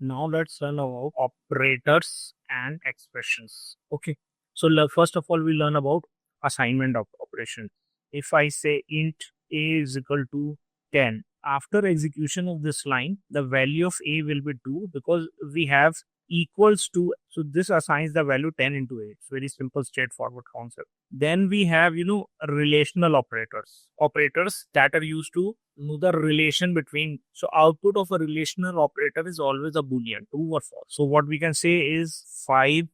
Now let's learn about operators and expressions. Okay. So first of all, we learn about assignment of operation. If I say int a is equal to 10, after execution of this line, the value of a will be 2 because we have equals to. So this assigns the value 10 into a. It's very simple, straightforward concept. Then we have, relational operators. Operators that are used to know the relation between. So output of a relational operator is always a boolean, true or false. So what we can say is 5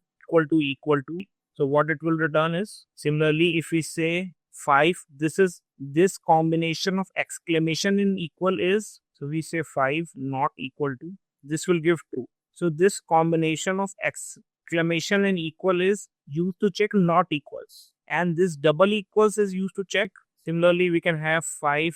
equal to. So what it will return is, similarly, if we say 5, this combination of exclamation in equal is, so we say 5 not equal to, this will give true. So this combination of exclamation and equal is used to check not equals, and this double equals is used to check. Similarly, we can have 5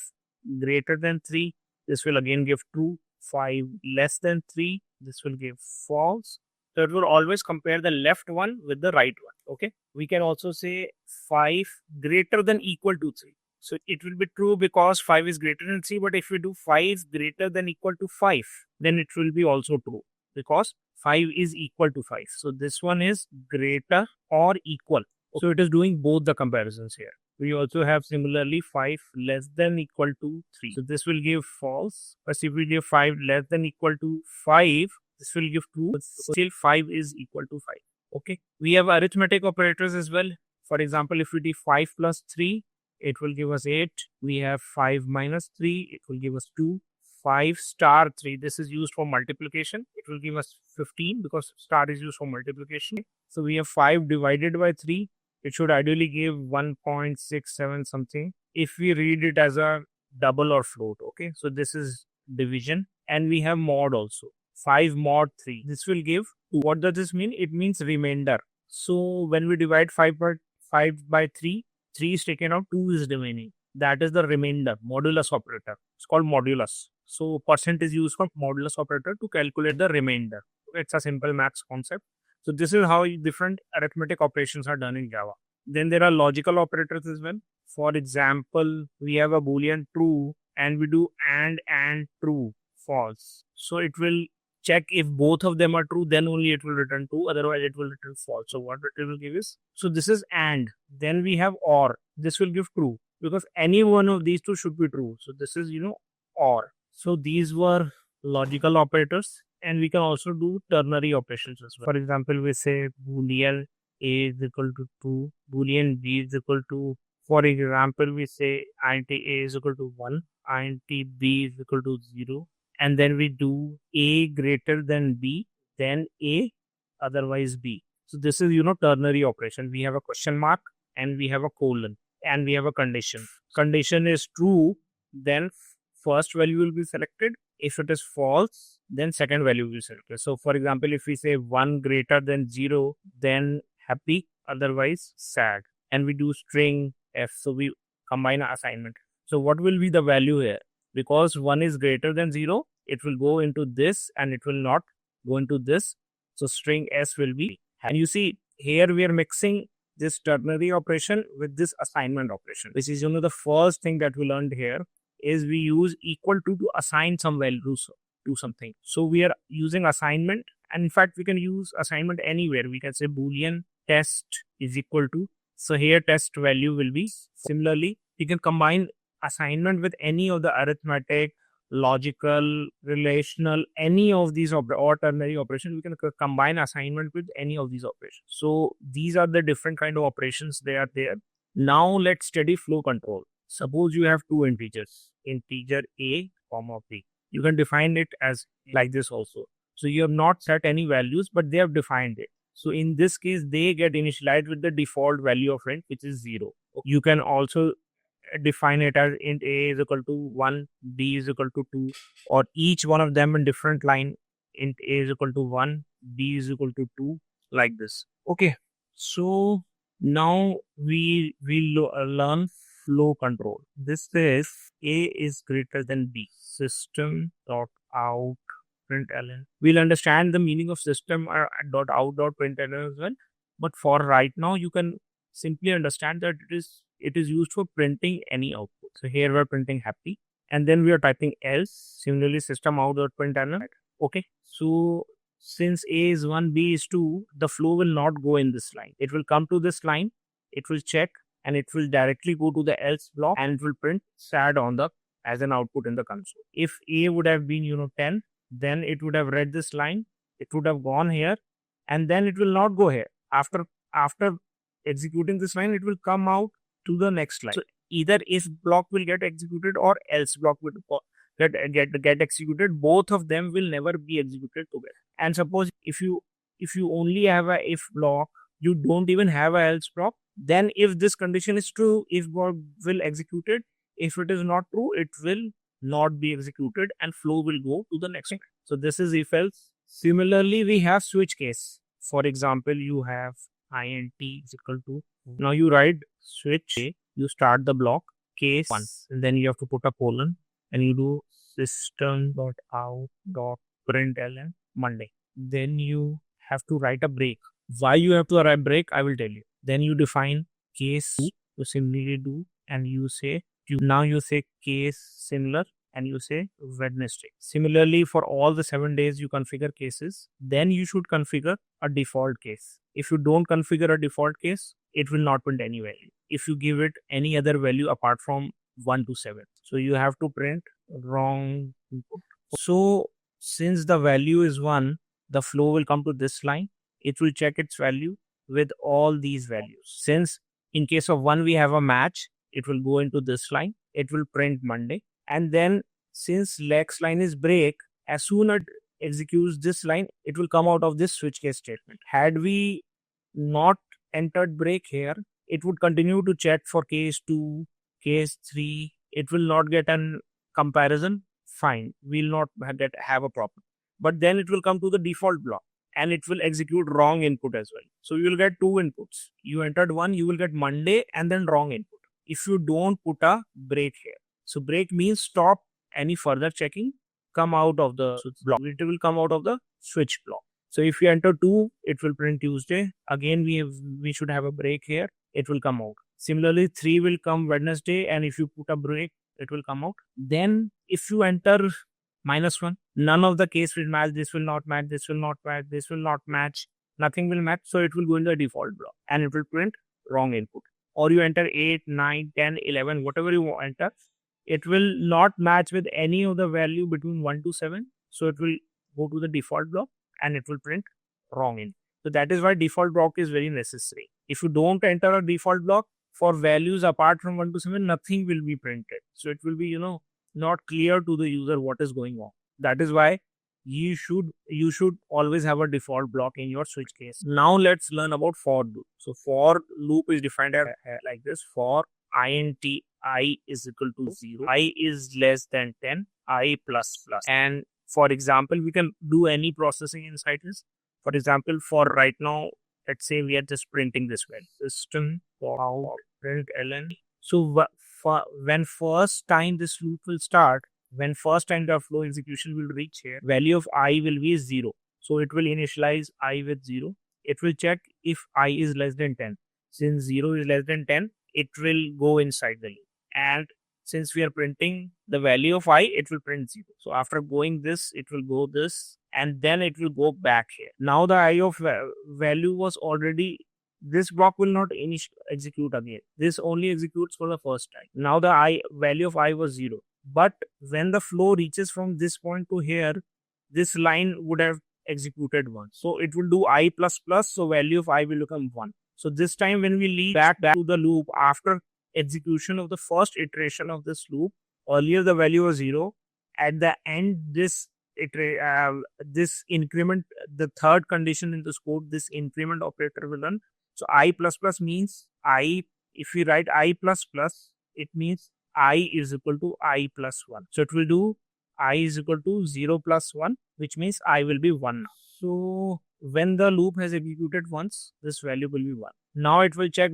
greater than 3. This will again give true. 5 less than 3. This will give false. So it will always compare the left one with the right one. Okay. We can also say 5 greater than equal to 3. So it will be true because 5 is greater than 3. But if we do 5 greater than equal to 5, then it will be also true because 5 is equal to 5. So this one is greater or equal. So it is doing both the comparisons here. We also have similarly 5 less than equal to 3. So this will give false. But if we give 5 less than equal to 5, this will give true. Still 5 is equal to 5. Okay. We have arithmetic operators as well. For example, if we do 5 plus 3, it will give us 8. We have 5 minus 3, it will give us 2. 5 star 3, this is used for multiplication. It will give us 15 because star is used for multiplication. So we have 5 divided by 3. It should ideally give 1.67 something if we read it as a double or float. Okay, so this is division, and we have mod also. 5 mod 3. This will give 2. What does this mean? It means remainder. So when we divide 5 by 3, 3 is taken out, 2 is remaining. That is the remainder, modulus operator. It's called modulus. So percent is used for modulus operator to calculate the remainder. It's a simple maths concept. So this is how different arithmetic operations are done in Java. Then there are logical operators as well. For example, we have a boolean true and we do and true, false. So it will check if both of them are true, then only it will return true, otherwise it will return false. So what it will give is, so this is and. Then we have or. This will give true because any one of these two should be true. So this is, or. So these were logical operators, and we can also do ternary operations as well. For example, we say boolean a is equal to 2, boolean b is equal to, for example, we say int a is equal to 1, int b is equal to 0, and then we do a greater than b, then a, otherwise b. So this is, ternary operation. We have a question mark and we have a colon and we have a condition. Condition is true, then first value will be selected. If it is false, then second value will be selected. So for example, if we say 1 greater than 0, then happy, otherwise sad. And we do string f, so we combine our assignment. So what will be the value here? Because 1 is greater than 0, it will go into this and it will not go into this. So string s will be, and you see here we are mixing this ternary operation with this assignment operation, which is, the first thing that we learned here is we use equal to assign some values to something. So we are using assignment, and in fact we can use assignment anywhere. We can say boolean test is equal to, so here test value will be. Similarly, you can combine assignment with any of the arithmetic, logical, relational, any of these or ternary operations. We can combine assignment with any of these operations. So these are the different kind of operations they are there. Now let's study flow control. Suppose you have two integers, integer a, comma b. You can define it as like this also. So you have not set any values, but they have defined it. So in this case, they get initialized with the default value of int, which is 0. You can also define it as int a is equal to 1, b is equal to 2, or each one of them in different line. Int a is equal to 1, b is equal to 2, like this. Okay. So now we will learn flow control. This says a is greater than b. System dot out println. We'll understand the meaning of system dot out dot println as well. But for right now, you can simply understand that it is used for printing any output. So here we're printing happy, and then we are typing else. Similarly, system out dot println. Okay. So since A is 1, B is 2, the flow will not go in this line. It will come to this line, it will check, and it will directly go to the else block, and it will print sad on the as an output in the console. If A would have been 10, then it would have read this line, it would have gone here, and then it will not go here. After executing this line, it will come out to the next line. So either if block will get executed or else block will get executed. Both of them will never be executed together. And suppose if you only have a if block, you don't even have a else block, then if this condition is true, if block will execute it. If it is not true, it will not be executed and flow will go to the next one. So this is if else. Similarly, we have switch case. For example, you have int is equal to, now you write switch, you start the block case 1, and then you have to put a colon, and you do system.out.println Monday. Then you have to write a break. Why you have to write break, I will tell you. Then you define case 2, you similarly do, and you say, now you say case similar, and you say Wednesday. Similarly, for all the 7 days you configure cases, then you should configure a default case. If you don't configure a default case, it will not print any value. If you give it any other value apart from 1 to 7. So you have to print wrong input. So since the value is 1, the flow will come to this line. It will check its value with all these values. Since in case of 1 we have a match, it will go into this line. It will print Monday. And then since next line is break, as soon as it executes this line, it will come out of this switch case statement. Had we not entered break here, it would continue to check for case 2, case 3. It will not get an comparison. Fine, we'll not have a problem. But then it will come to the default block and it will execute wrong input as well. So you will get 2 inputs. You entered 1, you will get Monday and then wrong input. If you don't put a break here. So break means stop any further checking, come out of the block. It will come out of the switch block. So if you enter 2, it will print Tuesday. Again, we should have a break here. It will come out. Similarly, 3 will come Wednesday, and if you put a break, it will come out. Then if you enter -1, none of the case will match. This will not match. This will not match. This will not match. Nothing will match. So it will go in the default block and it will print wrong input. Or you enter 8, 9, 10, 11, whatever you enter. It will not match with any of the value between 1 to 7. So it will go to the default block and it will print wrong in. So that is why default block is very necessary. If you don't enter a default block for values apart from 1 to 7, nothing will be printed. So it will be, not clear to the user what is going on. That is why you should always have a default block in your switch case. Now let's learn about for loop. So for loop is defined as like this: for int I is equal to 0, I is less than 10, I plus plus. And for example, we can do any processing inside this. For example, for right now, let's say we are just printing this value. System out println. So when first time this loop will start, when first time the flow execution will reach here, value of I will be 0. So it will initialize I with 0. It will check if I is less than 10. Since 0 is less than 10, it will go inside the loop. And since we are printing the value of I, it will print 0. So after going this, it will go this, and then it will go back here. Now the I of value was already, this block will not execute again. This only executes for the first time. Now the value of I was 0. But when the flow reaches from this point to here, this line would have executed 1. So it will do I plus plus, so value of I will become 1. So this time when we lead back to the loop after execution of the first iteration of this loop, earlier the value was 0. At the end, this increment, the third condition in this code, this increment operator will run. So I plus plus means I, if we write I plus plus, it means I is equal to I plus 1. So it will do I is equal to 0 plus 1, which means I will be 1 now. So when the loop has executed once, this value will be 1. Now it will check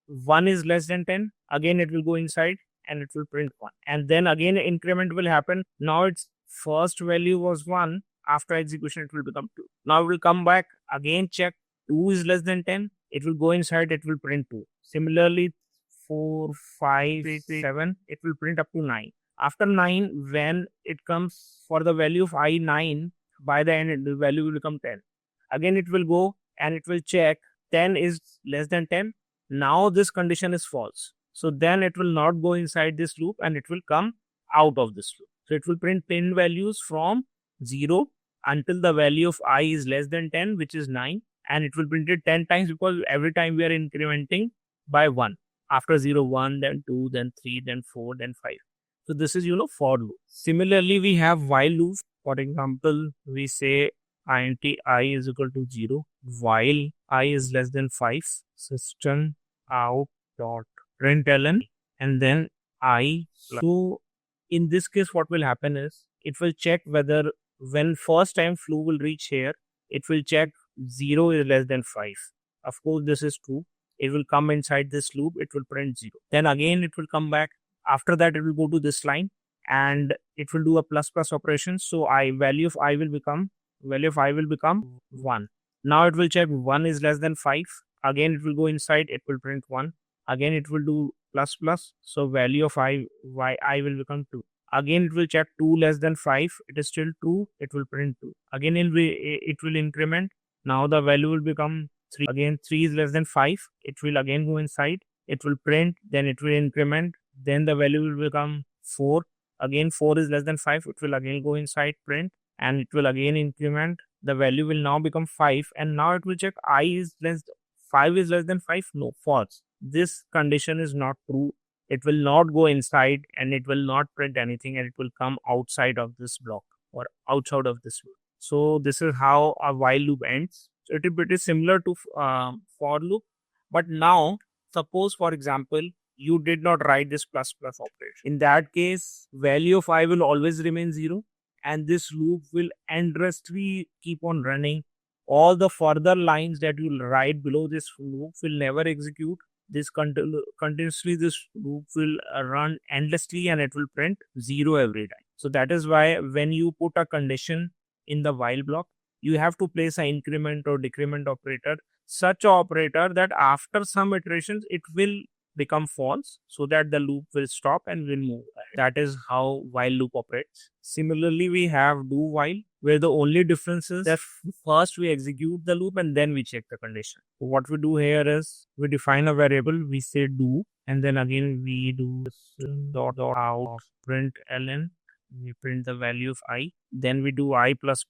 1 is less than 10. Again, it will go inside and it will print 1. And then again, increment will happen. Now its first value was 1. After execution, it will become 2. Now it will come back, again check 2 is less than 10. It will go inside, it will print 2. Similarly, 4, 5, 7, it will print up to 9. After 9, when it comes for the value of I9, by the end the value will become 10. Again it will go and it will check 10 is less than 10. Now this condition is false. So then it will not go inside this loop and it will come out of this loop. So it will print 10 values from 0 until the value of I is less than 10, which is 9. And it will print it 10 times because every time we are incrementing by 1. After 0, 1, then 2, then 3, then 4, then 5. So this is, for loop. Similarly, we have while loop. For example, we say int I is equal to 0 while I is less than 5. System out dot println and then I. So in this case, what will happen is it will check whether when first time flu will reach here, it will check 0 is less than 5. Of course, this is true. It will come inside this loop. It will print 0. Then again, it will come back. After that, it will go to this line and it will do a plus operation. So value of I will become 1. Now it will check 1 is less than 5. Again, it will go inside. It will print 1. Again, it will do plus. So value of I will become 2. Again, it will check 2 less than 5. It is still 2. It will print 2. Again, it will increment. Now the value will become 3. Again, 3 is less than 5. It will again go inside. It will print. Then it will increment. Then the value will become 4. Again, 4 is less than 5. It will again go inside, print. And it will again increment. The value will now become 5. And now it will check 5 is less than 5. No, false. This condition is not true. It will not go inside and it will not print anything and it will come outside of this block or outside of this loop. So this is how a while loop ends. So it is similar to for loop. But now, suppose for example, you did not write this plus operation. In that case, value of I will always remain 0 and this loop will endlessly keep on running. All the further lines that you will write below this loop will never execute. This continuously this loop will run endlessly and it will print 0 every time. So that is why when you put a condition in the while block, you have to place an increment or decrement operator, such an operator that after some iterations it will become false so that the loop will stop and will move ahead. That is how while loop operates. Similarly, we have do while, where the only difference is that first we execute the loop and then we check the condition. So what we do here is we define a variable, we say do, and then again we do dot out print ln, we print the value of I, then we do I plus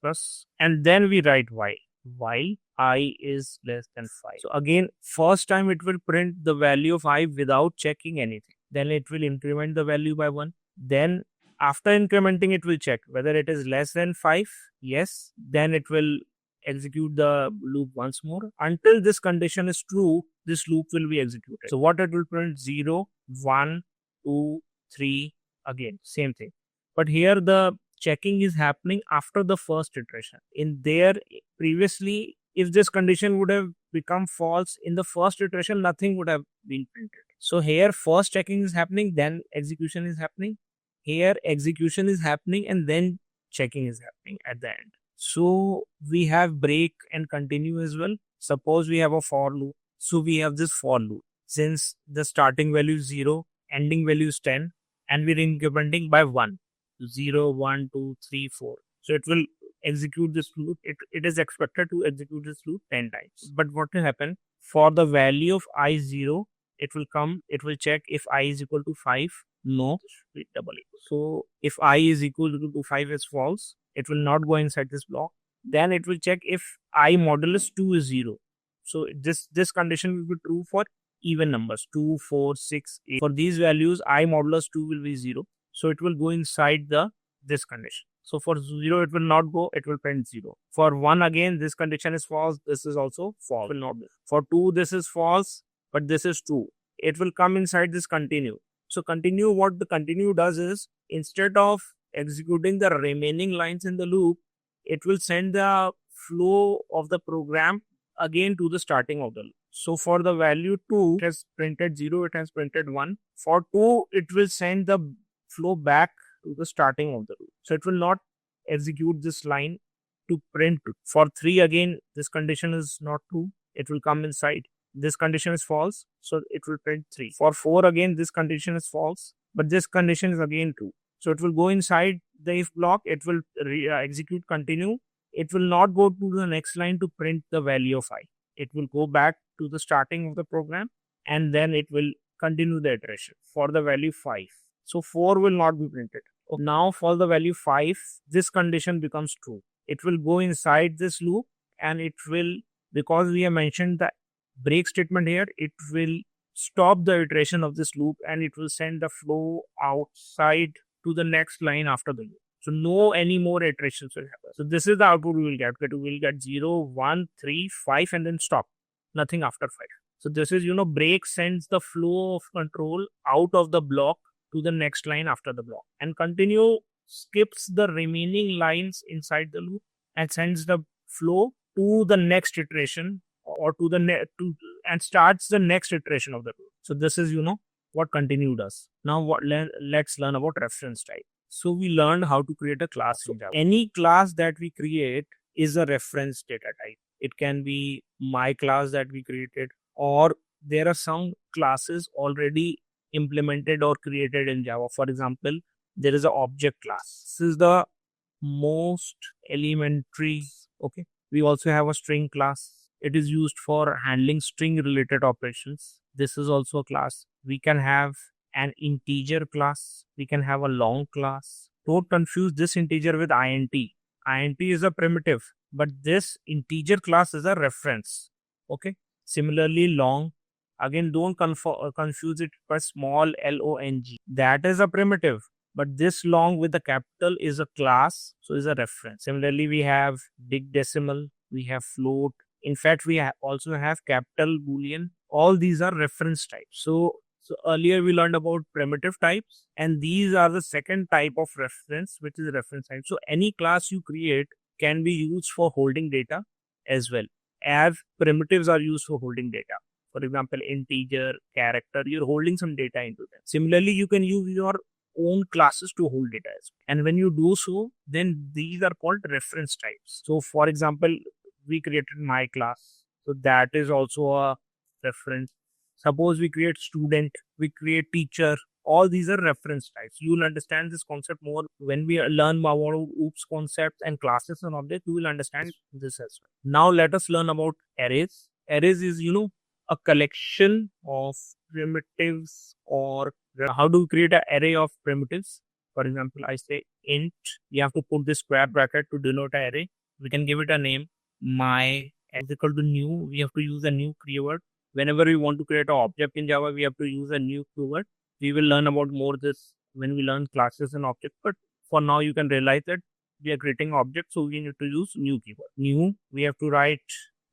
and then we write while I is less than 5. So again, first time it will print the value of I without checking anything. Then it will increment the value by 1. Then after incrementing, it will check whether it is less than 5. Yes. Then it will execute the loop once more. Until this condition is true, this loop will be executed. So what it will print? 0, 1, 2, 3, again, same thing. But here the checking is happening after the first iteration. In there, previously, if this condition would have become false in the first iteration, nothing would have been printed. So here, first checking is happening, then execution is happening. Here, execution is happening and then checking is happening at the end. So we have break and continue as well. Suppose we have a for loop. So we have this for loop. Since the starting value is 0, ending value is 10, and we're incrementing by 1. 0, 1, 2, 3, 4. So it will execute this loop. It is expected to execute this loop 10 times. But what will happen? For the value of I0, it will check if I is equal to 5. No, double equal. So if I is equal to 5 is false, it will not go inside this block. Then it will check if I modulus 2 is 0. So this condition will be true for even numbers 2, 4, 6, 8. For these values, I modulus 2 will be 0. So it will go inside this condition. So for 0, it will not go, it will print 0. For 1, again, this condition is false, this is also false. It will not be. For 2, this is false, but this is true. It will come inside this continue. So continue, what the continue does is, instead of executing the remaining lines in the loop, it will send the flow of the program again to the starting of the loop. So for the value 2, it has printed 0, it has printed 1. For 2, it will send the flow back to the starting of the loop. So it will not execute this line to print 2. For 3, again, this condition is not true. It will come inside. This condition is false, so it will print 3. For 4, again, this condition is false, but this condition is again true. So it will go inside the if block, it will execute continue, it will not go to the next line to print the value of I. It will go back to the starting of the program and then it will continue the iteration for the value 5. So 4 will not be printed. Now for the value 5, this condition becomes true. It will go inside this loop and it will, because we have mentioned the break statement here, it will stop the iteration of this loop and it will send the flow outside to the next line after the loop. So no any more iterations will happen. So this is the output we will get. We will get 0, 1, 3, 5 and then stop. Nothing after 5. So this is, break sends the flow of control out of the block to the next line after the block. And continue skips the remaining lines inside the loop and sends the flow to the next iteration or to the and starts the next iteration of the loop. So this is, what continue does. Now let's learn about reference type. So we learned how to create a class in Java. Any class that we create is a reference data type. It can be my class that we created, or there are some classes already implemented or created in Java. For example, there is an object class. This is the most elementary. Okay. We also have a string class. It is used for handling string related operations. This is also a class. We can have an integer class. We can have a long class. Don't confuse this integer with int. Int is a primitive, but this integer class is a reference. Okay. Similarly, long. Again, don't confuse it with small long. That is a primitive, but this long with the capital is a class, so is a reference. Similarly, we have big decimal, we have float. In fact, we also have capital Boolean. All these are reference types. So earlier we learned about primitive types, and these are the second type of reference, which is reference type. So any class you create can be used for holding data as well, as primitives are used for holding data. For example, integer, character, you're holding some data into them. Similarly, you can use your own classes to hold data as well. And when you do so, then these are called reference types. So for example, we created my class. So that is also a reference. Suppose we create student, we create teacher. All these are reference types. You will understand this concept more when we learn about OOPS concepts and classes and objects. You will understand this as well. Now let us learn about arrays. Arrays is, a collection of primitives, or how do we create an array of primitives? For example, I say int, you have to put this square bracket to denote an array. We can give it a name. My is equal to new. We have to use a new keyword. Whenever we want to create an object in Java, we have to use a new keyword. We will learn about more this when we learn classes and objects. But for now, you can realize that we are creating objects, so we need to use new keyword. New, we have to write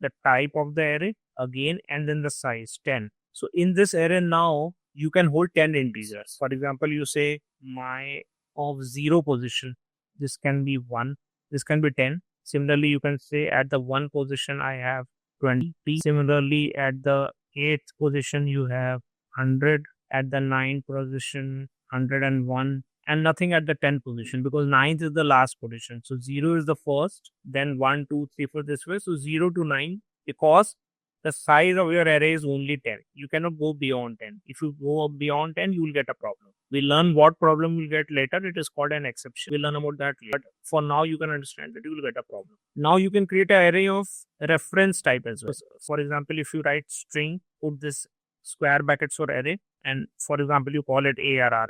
the type of the array again, and then the size 10. So in this array now, you can hold 10 integers. For example, you say my of 0 position. This can be 1. This can be 10. Similarly, you can say at the 1 position, I have 20. Similarly, at the 8th position, you have 100. At the 9th position, 101. And nothing at the 10th position, because 9th is the last position. So 0 is the first, then 1, 2, 3, 4 this way. So 0 to 9, because the size of your array is only 10. You cannot go beyond 10. If you go beyond 10, you will get a problem. We learn what problem we'll get later. It is called an exception. We'll learn about that later. But for now, you can understand that you will get a problem. Now you can create an array of reference type as well. For example, if you write string, put this square brackets for array, and for example, you call it ARR,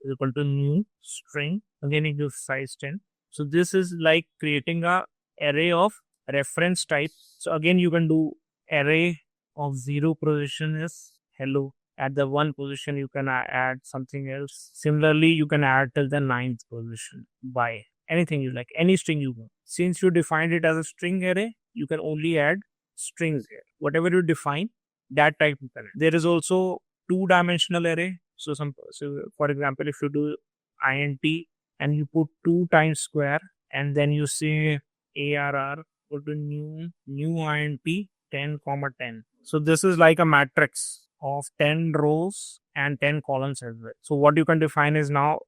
is equal to new string. Again, it gives size 10. So this is like creating a array of reference type. So again, you can do array of 0 position is hello. At the 1 position, you can add something else. Similarly, you can add till the 9th position by anything you like, any string you want. Since you defined it as a string array, you can only add strings here. Whatever you define, that type you can add. There is also 2-dimensional array. So for example, if you do int and you put 2 times square, and then you say ARR, go to new int 10, 10. So this is like a matrix of 10 rows and 10 columns as well. So what you can define is now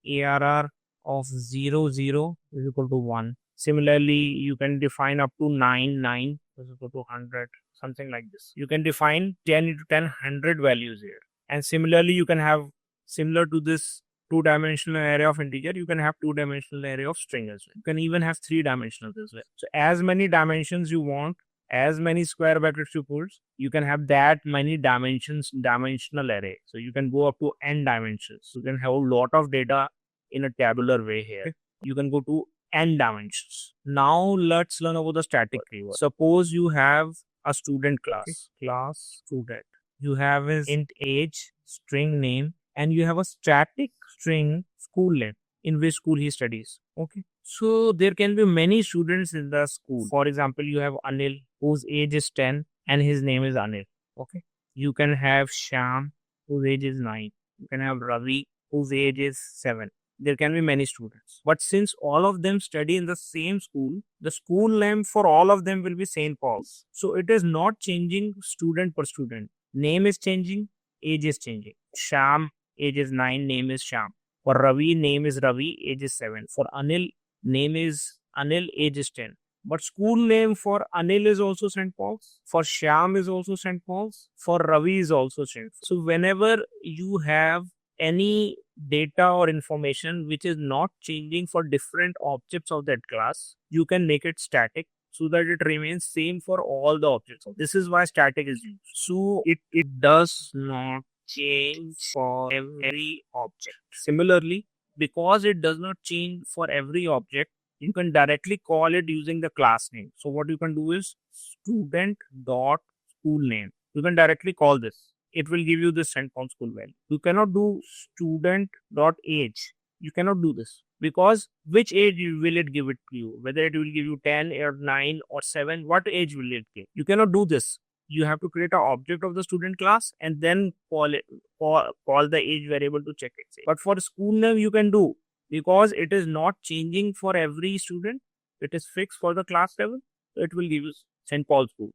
ARR of 0, 0 is equal to 1. Similarly, you can define up to 9, 9 is equal to 100, something like this. You can define 10 into 10, 100 values here. And similarly, you can have, similar to this two-dimensional array of integer, you can have two-dimensional array of string as well. You can even have three-dimensional as well. So as many dimensions you want, as many square brackets you put, you can have that many dimensional array. So you can go up to n dimensions. You can have a lot of data in a tabular way here. You can go to n dimensions. Now let's learn about the static keyword. Suppose you have a student class, class student. You have his int age, string name, and you have a static string school name, in which school he studies. Okay. So there can be many students in the school. For example, you have Anil, whose age is 10 and his name is Anil. Okay. You can have Sham, whose age is 9. You can have Ravi, whose age is 7. There can be many students. But since all of them study in the same school, the school name for all of them will be St. Paul's. So it is not changing student per student. Name is changing, age is changing. Sham, age is 9, name is Sham. For Ravi, name is Ravi, age is 7. For Anil, name is Anil, age is 10. But school name for Anil is also St. Paul's. For Sham is also St. Paul's. For Ravi is also St. Paul's. So whenever you have any data or information which is not changing for different objects of that class, you can make it static so that it remains same for all the objects. This is why static is used. So it does not change for every object. Similarly, because it does not change for every object, you can directly call it using the class name. So what you can do is student dot school name. You can directly call this. It will give you this St. Paul school value. You cannot do student dot age. You cannot do this because which age will it give it to you? Whether it will give you 10 or 9 or 7, what age will it give? You cannot do this. You have to create an object of the student class and then call the age variable to check it. But for school name, you can do because it is not changing for every student. It is fixed for the class level. So it will give you St. Paul school.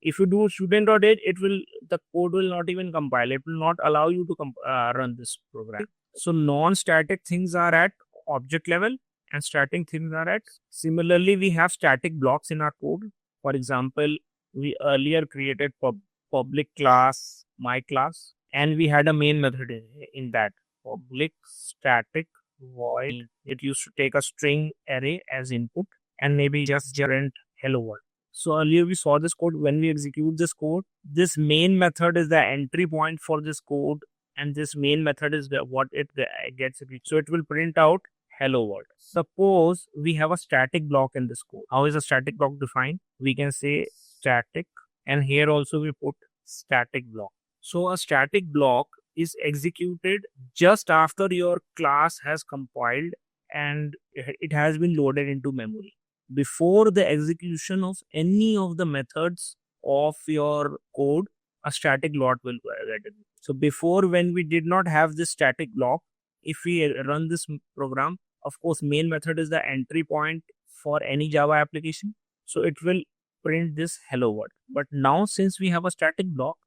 If you do student.age, the code will not even compile. It will not allow you to run this program. So non-static things are at object level and static things are at. Similarly, we have static blocks in our code. For example, we earlier created public class, my class, and we had a main method in that. Public static void. It used to take a string array as input and maybe just print hello world. So earlier we saw this code. When we execute this code, this main method is the entry point for this code, and this main method is what it gets. So it will print out hello world. Suppose we have a static block in this code. How is a static block defined? We can say static, and here also we put static block. So a static block is executed just after your class has compiled and it has been loaded into memory. Before the execution of any of the methods of your code, a static block will get it. So before, when we did not have this static block, if we run this program, of course, main method is the entry point for any Java application. So it will print this hello world. But now since we have a static block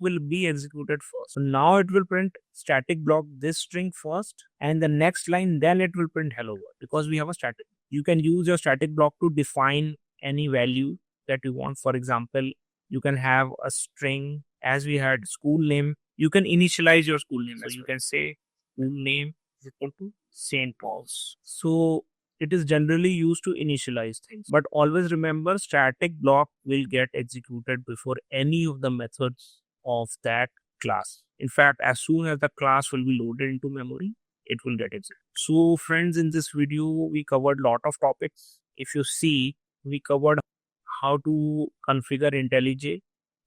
will be executed first. So now it will print static block this string first, and the next line, then it will print hello world because we have a static. You can use your static block to define any value that you want. For example, you can have a string, as we had school name. You can initialize your school name. So you can say school name is equal to St. Paul's. So it is generally used to initialize things. But always remember, static block will get executed before any of the methods of that class. In fact, as soon as the class will be loaded into memory, it will get executed. So friends, in this video, we covered a lot of topics. If you see, we covered how to configure IntelliJ,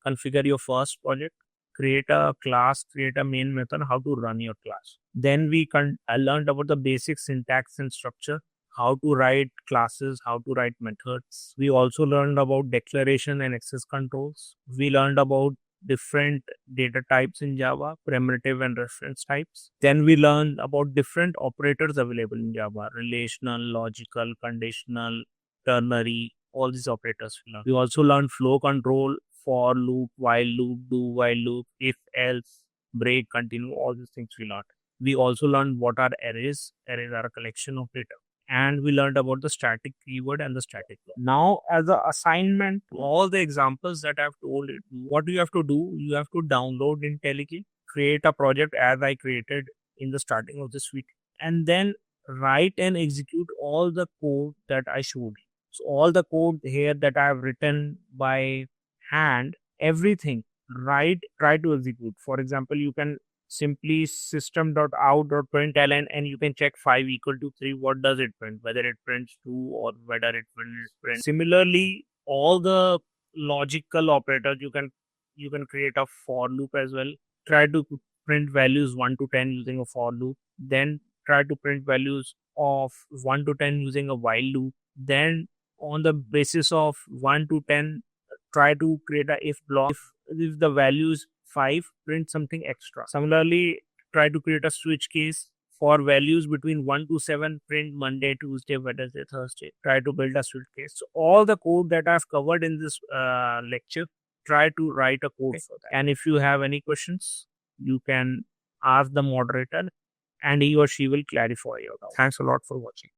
configure your first project, create a class, create a main method, how to run your class. Then we learned about the basic syntax and structure, how to write classes, how to write methods. We also learned about declaration and access controls. We learned about different data types in Java, primitive and reference types. Then we learned about different operators available in Java, relational, logical, conditional, ternary, all these operators we learned. We also learned flow control, for loop, while loop, do while loop, if else, break, continue, all these things we learned. We also learned what are arrays. Arrays are a collection of data. And we learned about the static keyword and the static block. Now, as an assignment, all the examples that I've told you, what do you have to do? You have to download IntelliJ, create a project as I created in the starting of this video, and then write and execute all the code that I showed you. So all the code here that I have written by hand, everything, try to execute. For example, you can simply system.out.println and you can check 5 equal to 3. What does it print? Whether it prints 2 or whether it prints. Similarly, all the logical operators, you can create a for loop as well. Try to print values 1 to 10 using a for loop. Then try to print values of 1 to 10 using a while loop. Then on the basis of 1 to 10, try to create a if block. If the value is 5, print something extra. Similarly, try to create a switch case for values between 1 to 7, print Monday, Tuesday, Wednesday, Thursday. Try to build a switch case. So all the code that I've covered in this lecture, try to write a code for that. And if you have any questions, you can ask the moderator and he or she will clarify your doubt. Thanks a lot for watching.